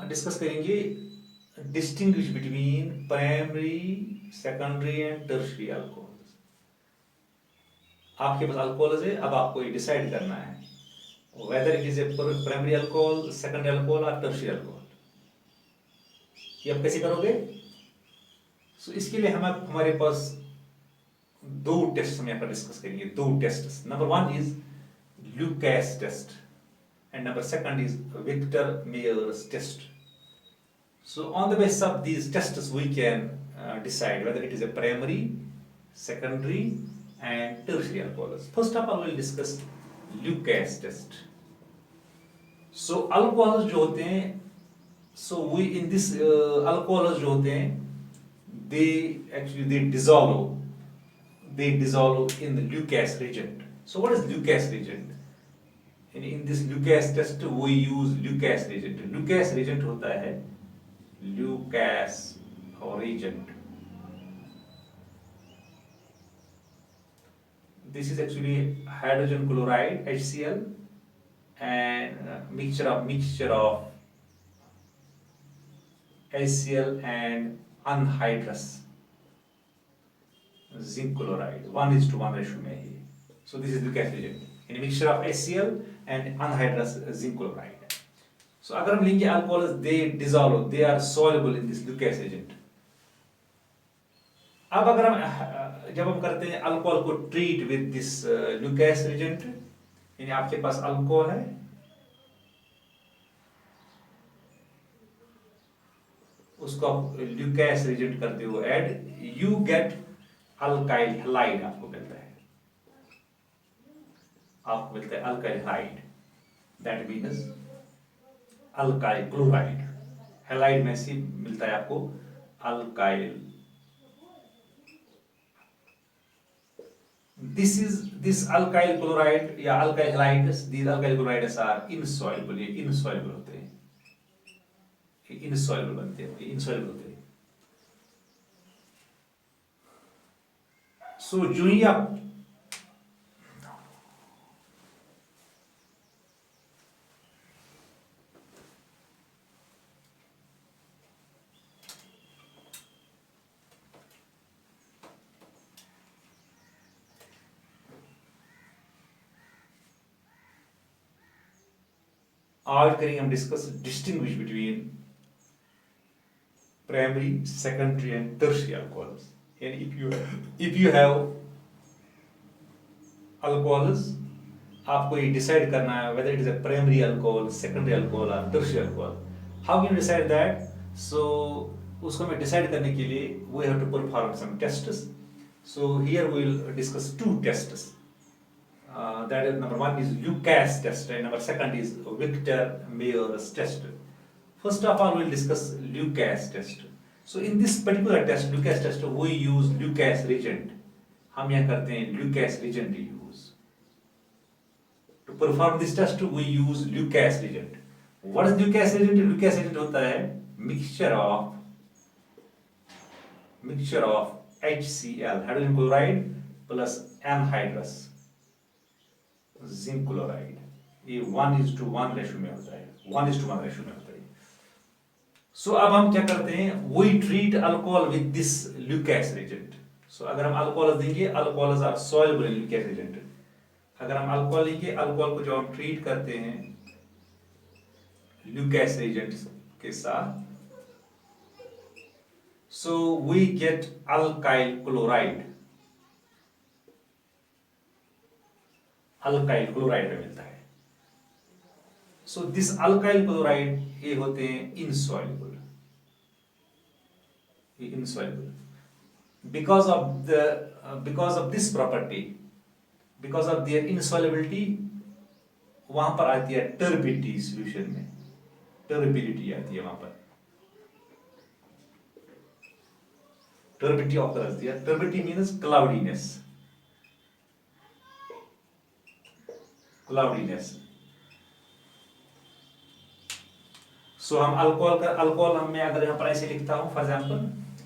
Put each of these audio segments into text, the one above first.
Discuss करेंगे distinguish between primary, secondary and tertiary alcohols. आपके पास alcohols है, अब आपको ये डिसाइड करना है whether it is a primary alcohol, secondary alcohol और टर्शियरी अल्कोहल। ये आप कैसे करोगे? इसके लिए हमारे पास दो टेस्ट हम यहाँ पर डिस्कस करेंगे। दो test, number one is Lucas test and number second is Victor Meyer's test. So on the basis of these tests we can decide whether it is a primary, secondary and tertiary alcohols. First of all we will discuss Lucas test. So alcohols जो होते हैं, so we in this alcohols जो होते हैं they dissolve in the Lucas reagent. So what is Lucas reagent? In this Lucas test we use Lucas reagent. Lucas reagent होता है Lucas reagent. This is actually hydrogen chloride HCl and mixture of HCl and anhydrous zinc chloride 1:1 ratio में है. So this is Lucas reagent. In a mixture of HCl and anhydrous zinc chloride. So अगर हम लेंगे alcohols, they are soluble in this Lucas agent. अब अगर जब हम करते हैं अल्कोहल को treat with this Lucas agent, यानी आपके पास अल्कोहल है, उसको आप Lucas agent करते हो add, you get alkyl halide आपको मिलता है alkyl halide. That means alkyl chloride. halide में से मिलता है आपको alkyl. This alkyl chloride या alkyl halides, these alkyl chlorides are insoluble. ये insoluble होते हैं, insoluble बनते हैं, insoluble होते हैं. So जो ही आप आज करेंगे हम discuss distinguish between primary, secondary and tertiary alcohols. यानी इफ यू हैव अल्कोहल्स, आपको ये डिसाइड करना है whether it is a primary alcohol, secondary alcohol or tertiary alcohol. How can you decide that? So उसको हमें डिसाइड करने के लिए we have to perform some tests. So here we will discuss two tests. That is, number one is Lucas test and number second is Victor Meyer's test. First of all we will discuss Lucas test. So in this particular test, Lucas test, we use Lucas reagent. हम यहाँ करते हैं Lucas reagent use. To perform this test we use Lucas reagent. What is Lucas reagent? Lucas reagent होता है mixture of HCl, hydrogen chloride plus anhydrous zinc chloride. ये 1:1 ratio में होता है, 1:1 रेशियो में होता है. So अब हम क्या करते हैं? We treat alcohol with this Lucas reagent. So अगर हम अल्कोहल देंगे, alcohols are soluble in Lucas reagent. अगर हम अल्कोहल लेंगे, अल्कोहल को जो हम ट्रीट करते हैं Lucas reagent के साथ, so we get alkyl chloride. alkyl chloride में मिलता है. So this alkyl chloride ये होते हैं insoluble. ये insoluble. Because of this property, because of their insolubility, वहां पर आती है turbidity solution में, turbidity आती है वहां पर. Turbidity occurs there. Turbidity means cloudiness. So हम अल्कोहल मैं अगर यहाँ पर ऐसे लिखता हूँ, फॉर एग्जाम्पल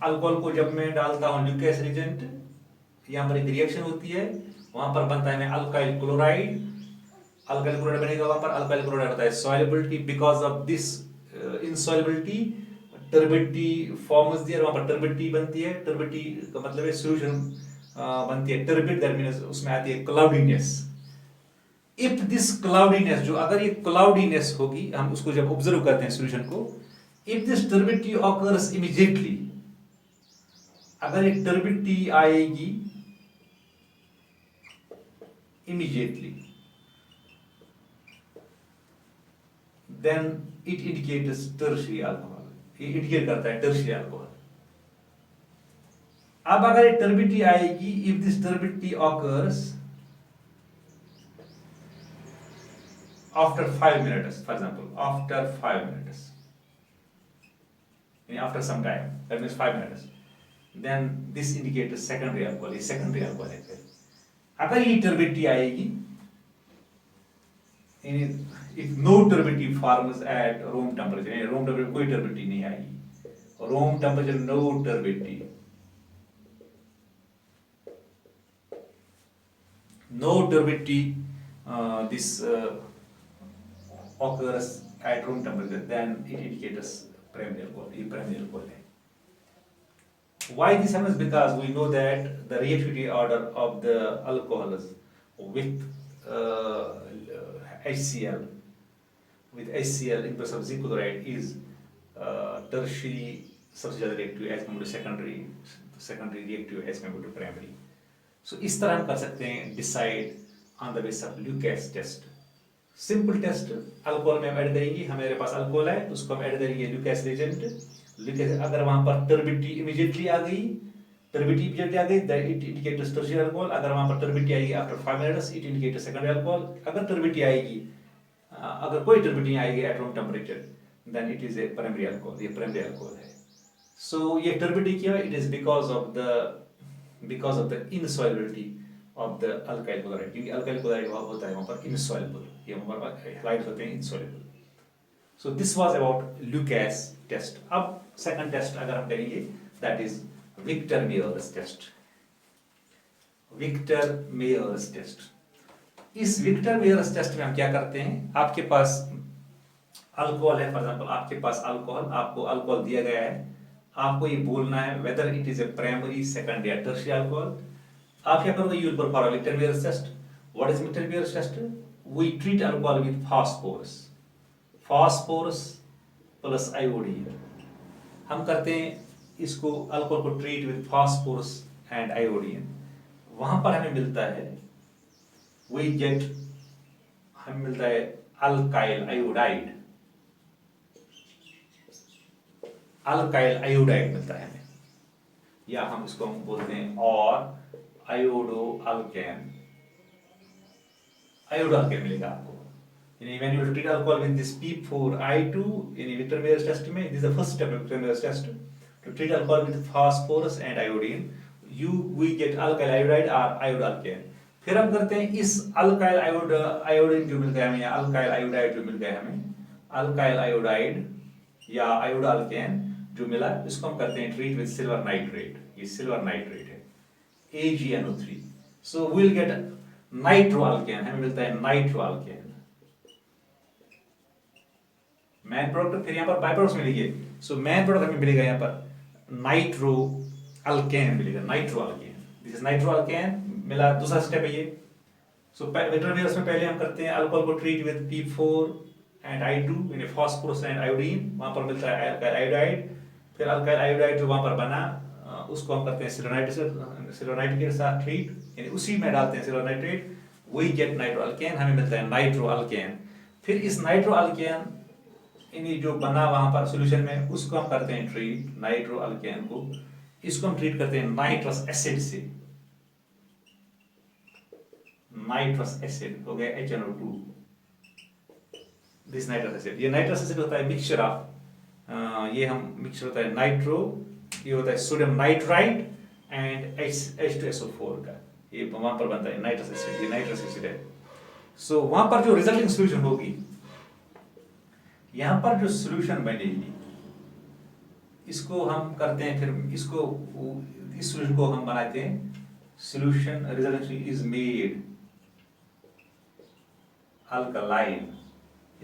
अल्कोहल को जब मैं डालता हूँ ल्यूकास रिएजेंट, यहाँ पर एक रिएक्शन होती है, वहां पर बनता है अल्काइल क्लोराइड. अल्काइल क्लोराइड बनेगा, वहां पर अल्काइल क्लोराइड होता है solubility. Because of this insolubility, turbidity forms there, वहां पर टर्बिडिटी बनती है। टर्बिडिटी का मतलब है सॉल्यूशन बनती है टर्बिड, दैट मींस उसमें आती है क्लाउडीनेस। इफ दिस क्लाउडीनेस, जो अगर ये क्लाउडीनेस होगी, हम उसको जब ऑब्जर्व करते हैं सॉल्यूशन को, if this turbidity occurs immediately, अगर ये टर्बिडिटी आएगी immediately, then it indicates tertiary alcohol, ये indicate करता है tertiary alcohol। अब अगर ये turbidity आएगी, if this turbidity occurs after 5 minutes, for example, after 5 minutes, after some time, that means 5 minutes, then this indicates secondary alcohol, ये secondary alcohol है। अगर ये turbidity आएगी, if no turbidity forms at room temperature, room temperature कोई turbidity नहीं आएगी, room temperature no turbidity, no turbidity, this occurs at room temperature, then it indicates primary alcohol, ये primary alcohol है। Why this happens? Because we know that the reactivity order of the alcohols with HCl, in presence of zinc chloride is tertiary substituted reactive as compared to secondary reactive as compared to primary. So इस तरह हम कर सकते हैं decide on the basis of Lucas test। Simple test, alcohol में हम add करेंगे, हमारे पास अल्कोहल है, उसको हम ऐड करेंगे ल्यूकेस रिएजेंट। ल्यूकेस अगर वहां पर टर्बिडिटी इमीडिएटली आ गई, इट इंडिकेट्स टर्शियरी अल्कोहल। अगर वहां पर टर्बिडिटी आएगी after 5 minutes, it indicates secondary alcohol. अगर टर्बिडिटी आएगी, अगर कोई टर्बिडिटी आएगी at room temperature, then it is a primary alcohol, ये प्राइमरी अल्कोहल है। सो ये टर्बिडिटी क्या है? It is because of the insolubility of the alkyl chloride, क्योंकि alkyl chloride होता है वहाँ पर insoluble, ये वहाँ पर halides होते हैं insoluble। So this was about Lucas test। अब second test अगर हम करेंगे, that is Victor-Meyer's test। Victor-Meyer's test, इस Victor-Meyer's test में हम क्या करते हैं? आपके पास अल्कोहल है, फॉर एग्जाम्पल आपके पास अल्कोहल, आपको अल्कोहल दिया गया है, आपको ये बोलना है whether it is a primary, secondary या tertiary alcohol। आप क्या करोगे? You will perform a Victor-Meyer's test। What is Victor-Meyer's test? We treat alcohol with phosphorus plus iodine। हम करते हैं इसको, अल्कोहल को treat with phosphorus and iodine। वहां पर हमें मिलता है, हमें मिलता है अल्काइल आयोडाइड मिलता है हमें, या हम इसको हम बोलते हैं और आयोडो अल्केन मिलेगा आपको। When you treat alcohol with this P4I2 in Victor-Meyer's test में, this is the first step of Victor-Meyer's test, to treat alcohol with phosphorus and iodine, we get alkyl iodide or iodoalkane। फिर हम करते हैं इस alkyl iodine जो मिल गया हमें, या अल्काइल आयोडाइड जो मिल गया हमें, अल्काइल आयोडाइड या आयोडाल्केन जो मिला, इसको हम करते हैं ट्रीट विद सिल्वर नाइट्रेट। ये सिल्वर नाइट्रेट है, AgNO3। So we will get नाइट्रोअल्केन, हमें मिलता है नाइट्रोअल्केन मैन प्रोडक्ट। फिर यहाँ पर बाय प्रोडक्ट्स मिलेंगे, सो मैन प्रोडक्ट हमें मिलेगा यहाँ पर नाइट्रोअल्केन मिलेगा, नाइट्रोअल्केन। दिस इज नाइट्रोअल्केन मिला, दूसरा स्टेप है ये। सो Victor-Meyer's में पहले हम करते हैं अल्कोहल को treat with P4 and I2 यानी फास्फोरस एंड आयोडीन, वहां पर मिलता है अल्काइल आयोडाइड। फिर अल्काइल आयोडाइड जो वहां पर बना, उसको हम करते हैं सिलोनाइट के साथ ट्रीट, यानी उसी में डालते हैं सिलोनाइट्रेट, वही गेट नाइट्रोअल्केन, हमें मिलता है नाइट्रोअल्केन। फिर इस नाइट्रोअल्केन यानी जो बना वहां पर सॉल्यूशन में, उसको हम करते हैं ट्रीट, नाइट्रोअल्केन को, इसको हम ट्रीट करते हैं नाइट्रस एसिड से। नाइट्रस एसिड हो गया HNO2, दिस नाइट्रस एसिड। ये नाइट्रस एसिड होता है मिक्सचर ऑफ, ये हम मिक्सचर होता है नाइट्रो, ये होता है सोडियम नाइट्राइट एंड H2SO4 का, ये वहां पर बनता है नाइट्रस एसिड, ये नाइट्रस एसिड है। सो वहां पर जो रिजल्टिंग सॉल्यूशन होगी, यहां पर जो सॉल्यूशन बनेगी, इसको हम करते हैं, फिर इसको, इस सॉल्यूशन को हम बनाते हैं solution, resulting is made alkaline,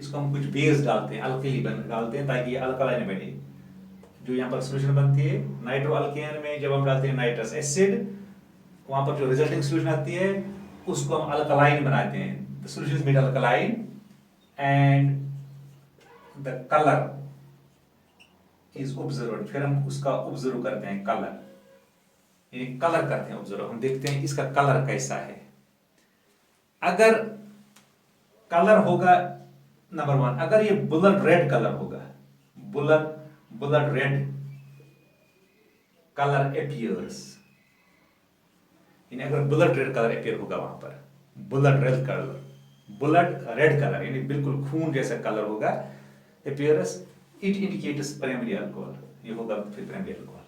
इसको हम कुछ बेस डालते हैं, अल्कली डालते हैं ताकि ये अल्कलाइन बने। जो यहाँ पर सोल्यूशन बनती है नाइट्रो अल्केन में, जब हम डालते हैं नाइट्रस एसिड, वहां पर जो रिजल्टिंग सोल्यूशन आती है उसको हम अल्कलाइन बनाते हैं। The solution is made alkaline and the colour is observed. फिर हम उसका ऑब्जर्व करते हैं, कलर यानी कलर करते हैं ऑब्जर्व, हम देखते हैं इसका कलर कैसा है। अगर कलर होगा नंबर 1, अगर ये बुलेट रेड कलर होगा, बुलेट रेड कलर appears, यानी अगर बुलेट रेड कलर अपीयर होगा वहां पर, बुलेट रेड कलर यानी बिल्कुल खून जैसा कलर होगा, appears, it indicates primary alcohol, ये होगा फिर प्राइमरी अल्कोहल।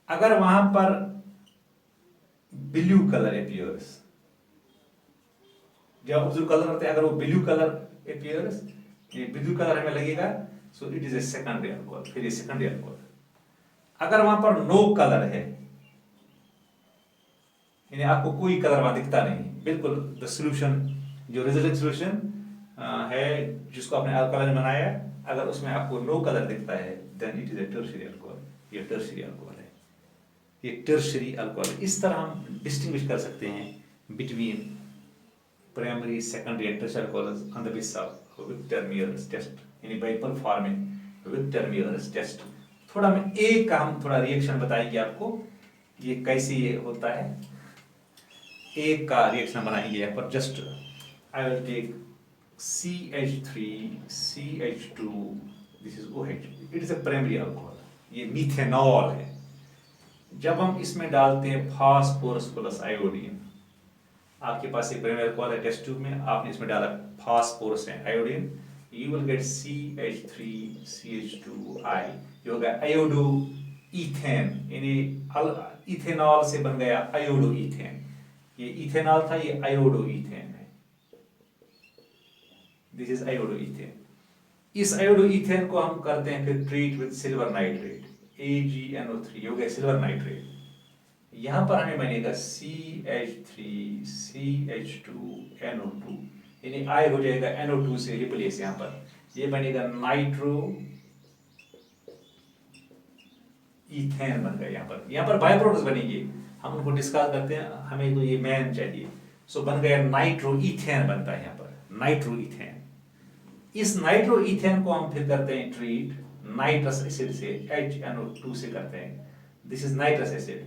अगर वहां पर ब्लू कलर appears, जब ऑब्जर्व कलर करते हैं अगर वो ब्लू कलर appears, ये ब्लू कलर हमें लगेगा, so it is a secondary alcohol, फिर ये सेकेंडरी अल्कोहल। अगर वहां पर नो कलर है, यानी आपको कोई कलर वहां दिखता नहीं, बिल्कुल द सॉल्यूशन जो रिजल्टिंग सॉल्यूशन है जिसको आपने अल्कलाइन बनाया, अगर उसमें आपको नो कलर दिखता है, then it is a tertiary alcohol, ये टर्शियरी अल्कोहल है, ये टर्शियरी अल्कोहल। इस तरह हम डिस्टिंग्विश कर सकते हैं between primary, secondary and tertiary alcohols on the basis of Victor Meyer's test, यानी बाय परफॉर्मिंग विक्टर-मेयर्स टेस्ट। थोड़ा मैं एक का हम थोड़ा रिएक्शन बताएंगे आपको, ये कैसे ये होता है, एक का रिएक्शन बनाएंगे यहाँ पर। Just I will take CH3 CH2, this is OH, it is a primary alcohol, ये मीथेनॉल है। जब हम इसमें डालते हैं फास्फोरस प्लस आयोडीन, आपके पास एक प्राइमरी अल्कोहल है टेस्ट ट्यूब में, आपने इसमें डाला phosphorus and iodine, you will get CH3 CH2I, ये होगा आयोडो इथेन, यानी इथेनॉल से बन गया आयोडो इथेन। ये इथेनॉल था, ये आयोडो इथेन है, दिस इज आयोडो इथेन। इस आयोडो इथेन को हम करते हैं फिर treat with silver nitrate, AgNO3, हो गया सिल्वर नाइट्रेट। यहां पर हमें बनेगा CH3 CH2NO2, यानी I हो जाएगा NO2 से रिप्लेस, यहां पर ये बनेगा नाइट्रो इथेन बन गया। यहाँ पर बाय प्रोडक्ट्स बनेंगे, हम उनको डिस्कस करते हैं, हमें तो ये मेन चाहिए। सो बन गया नाइट्रो इथेन, बनता है यहाँ पर नाइट्रो इथेन। इस नाइट्रो इथेन को हम फिर करते हैं ट्रीट नाइट्रस एसिड से, HNO2 से करते हैं, दिस इज नाइट्रस एसिड।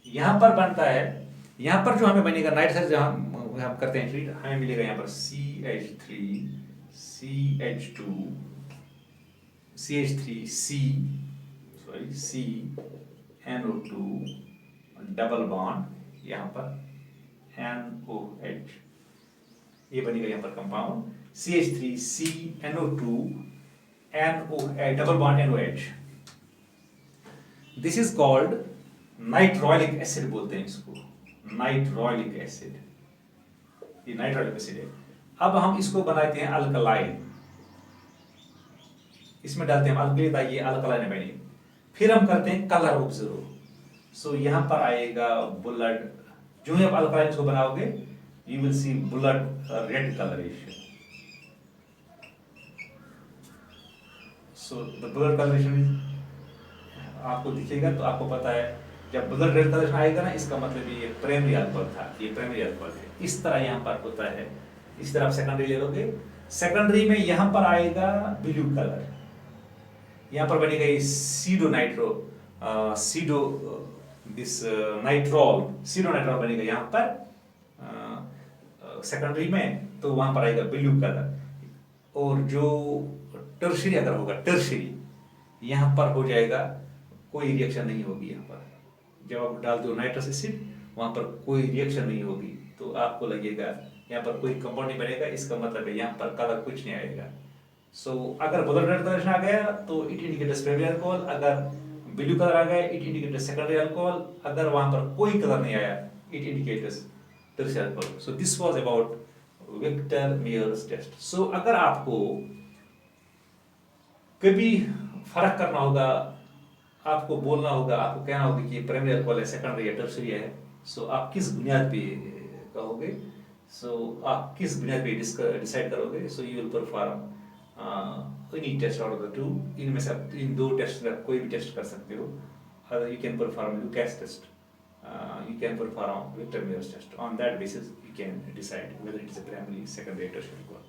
यहाँ पर बनता है, यहाँ पर जो हमें बनेगा नाइट्रस एसिड, हम करते हैं ट्रीट, हमें मिलेगा यहाँ पर CH3 CH2 CH3C NO2 double bond, यहाँ पर NOH, ये बनेगा यहाँ पर compound CH3C NO2 NOH double bond NOH। This is called nitrolic acid, बोलते हैं इसको नाइट्रोलिक एसिड, ये नाइट्रोलिक एसिड है। अब हम इसको बनाते हैं अल्कलाइन, इसमें डालते हैं अल्कली ताकि अल्कलाइन बने। फिर हम करते हैं कलर ऑब्जर्व, सो यहां पर आएगा बुलेट, जो ही आप अल्कलाइन को बनाओगे you will see bullet red colouration, so the bullet colouration आपको दिखेगा, तो आपको पता है जब बुलेट रेड कलरेशन आएगा ना, इसका मतलब ये प्राइमरी अल्कोहल था, ये प्राइमरी अल्कोहल है। इस तरह यहाँ पर होता है। इस तरह आप सेकेंडरी ले लोगे, सेकेंडरी में यहाँ पर आएगा ब्लू कलर, यहाँ पर बनेगा ये pseudo nitro pseudo this nitrol, pseudo nitrol बनेगा यहाँ पर सेकेंडरी में, तो वहां पर आएगा ब्लू कलर। और जो टर्शियरी अगर होगा, टर्शियरी यहाँ पर हो जाएगा, कोई रिएक्शन नहीं होगी यहाँ पर। जब आप डालते हो नाइट्रस एसिड, वहां पर कोई रिएक्शन नहीं होगी, तो आपको लगेगा यहाँ पर कोई कंपाउंड नहीं बनेगा, इसका मतलब है यहाँ पर कलर कुछ नहीं आएगा। सो अगर बुलेट रेड कलर आ गया तो इट इंडिकेट्स प्राइमरी अल्कोहल, अगर ब्लू कलर आ गया इट इंडिकेट्स सेकेंडरी अल्कोहल, अगर वहां पर कोई कलर नहीं आया it indicates tertiary alcohol. So this was about Victor Meyer's test. So अगर आपको कभी फर्क करना होगा, आपको बोलना होगा, आपको कहना होगा कि प्राइमरी अल्कोहल है, सेकेंडरी है, टर्शियरी है, सो आप किस बुनियाद पे कहोगे? सो आप किस बिना पे डिसाइड करोगे? So you will perform any test out of the two. इनमें से आप इन दो टेस्ट में आप कोई भी टेस्ट कर सकते हो। You can perform Lucas test, you can perform Victor Mears test. On that basis, you can decide whether it is a primary, secondary, or tertiary goal.